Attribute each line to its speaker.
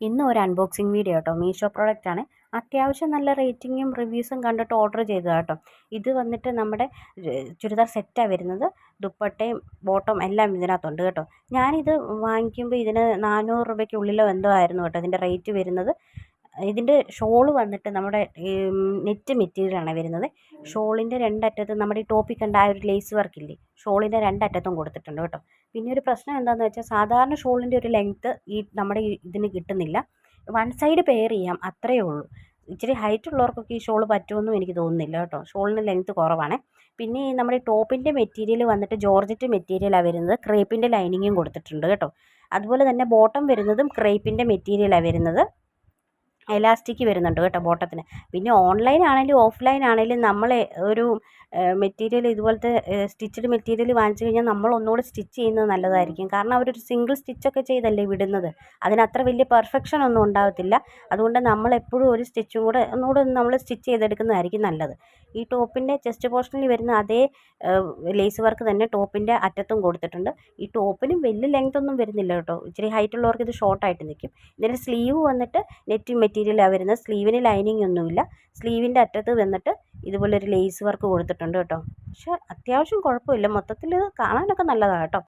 Speaker 1: ഇന്ന് ഒരു unboxing video കേട്ടോ. മീഷോ പ്രോഡക്റ്റ് ആണ്. അത്യാവശ്യം നല്ല റേറ്റിങ്ങും റിവ്യൂസും കണ്ടിട്ട് ഓർഡർ ചെയ്തതാണ് കേട്ടോ. ഇത് വന്നിട്ട് നമ്മുടെ ചുരിദാർ സെറ്റാണ് വരുന്നത്. ദുപ്പട്ടയും ബോട്ടം എല്ലാം ഇതിനകത്തുണ്ട് കേട്ടോ. ഞാനിത് വാങ്ങിക്കുമ്പോൾ ഇതിന് 400 രൂപയ്ക്കുള്ളിലോ എന്തോ ആയിരുന്നു കേട്ടോ ഇതിൻ്റെ റേറ്റ് വരുന്നത്. ഇതിൻ്റെ ഷോള് വന്നിട്ട് നമ്മുടെ നെറ്റ് മെറ്റീരിയലാണ് വരുന്നത്. ഷോളിൻ്റെ രണ്ടറ്റത്തും നമ്മുടെ ഈ ടോപ്പിൽ കണ്ട ആ ഒരു ലേസ് വർക്കില്ലേ, ഷോളിൻ്റെ രണ്ടറ്റത്തും കൊടുത്തിട്ടുണ്ട് കേട്ടോ. പിന്നെ ഒരു പ്രശ്നം എന്താണെന്ന് വെച്ചാൽ സാധാരണ ഷോളിൻ്റെ ഒരു ലെങ്ത്ത് ഈ നമ്മുടെ ഇതിന് കിട്ടുന്നില്ല. വൺ സൈഡ് പെയർ ചെയ്യാം, അത്രയേ ഉള്ളൂ. ഇച്ചിരി ഹൈറ്റ് ഉള്ളവർക്കൊക്കെ ഈ ഷോൾ പറ്റുമെന്നും എനിക്ക് തോന്നുന്നില്ല കേട്ടോ. ഷോളിന് ലെങ്ത്ത് കുറവാണ്. പിന്നെ ഈ നമ്മുടെ ടോപ്പിൻ്റെ മെറ്റീരിയൽ വന്നിട്ട് ജോർജറ്റ് മെറ്റീരിയലാണ് വരുന്നത്. ക്രേപ്പിൻ്റെ ലൈനിങ്ങും കൊടുത്തിട്ടുണ്ട് കേട്ടോ. അതുപോലെ തന്നെ ബോട്ടം വരുന്നതും ക്രേപ്പിൻ്റെ മെറ്റീരിയലാണ് വരുന്നത്. എലാസ്റ്റിക് വരുന്നുണ്ട് കേട്ടോ ബോട്ടത്തിന്. പിന്നെ ഓൺലൈൻ ആണെങ്കിലും ഓഫ്ലൈൻ ആണെങ്കിലും നമ്മൾ ഒരു മെറ്റീരിയൽ ഇതുപോലത്തെ സ്റ്റിച്ചഡ് മെറ്റീരിയൽ വാങ്ങിച്ചു കഴിഞ്ഞാൽ നമ്മൾ ഒന്നുകൂടി സ്റ്റിച്ച് ചെയ്യുന്നത് നല്ലതായിരിക്കും. കാരണം അവരൊരു സിംഗിൾ സ്റ്റിച്ചൊക്കെ ചെയ്തല്ലേ വിടുന്നത്. അതിനത്ര വലിയ പെർഫെക്ഷൻ ഒന്നും ഉണ്ടാകത്തില്ല. അതുകൊണ്ട് നമ്മളെപ്പോഴും ഒരു സ്റ്റിച്ചും കൂടെ ഒന്നുകൂടെ നമ്മൾ സ്റ്റിച്ച് ചെയ്തെടുക്കുന്നതായിരിക്കും നല്ലത്. ഈ ടോപ്പിൻ്റെ ചെസ്റ്റ് പോർഷനിൽ വരുന്ന അതേ ലേസ് വർക്ക് തന്നെ ടോപ്പിൻ്റെ അറ്റത്തും കൊടുത്തിട്ടുണ്ട്. ഈ ടോപ്പിനും വലിയ ലെങ്ത് ഒന്നും വരുന്നില്ല കേട്ടോ. ഇച്ചിരി ഹൈറ്റ് ഉള്ളവർക്ക് ഇത് ഷോർട്ടായിട്ട് നിൽക്കും. ഇതിൻ്റെ സ്ലീവ് വന്നിട്ട് നെറ്റ് മെറ്റീരിയലാണ് വരുന്നത്. സ്ലീവിന് ലൈനിങ് ഒന്നുമില്ല. സ്ലീവിൻ്റെ അറ്റത്ത് വന്നിട്ട് ഇതുപോലെ ഒരു ലേസ് വർക്ക് കൊടുത്തിട്ടുണ്ട് കേട്ടോ. പക്ഷേ അത്യാവശ്യം കുഴപ്പമില്ല. മൊത്തത്തിൽ കാണാനൊക്കെ നല്ലതാണ് കേട്ടോ.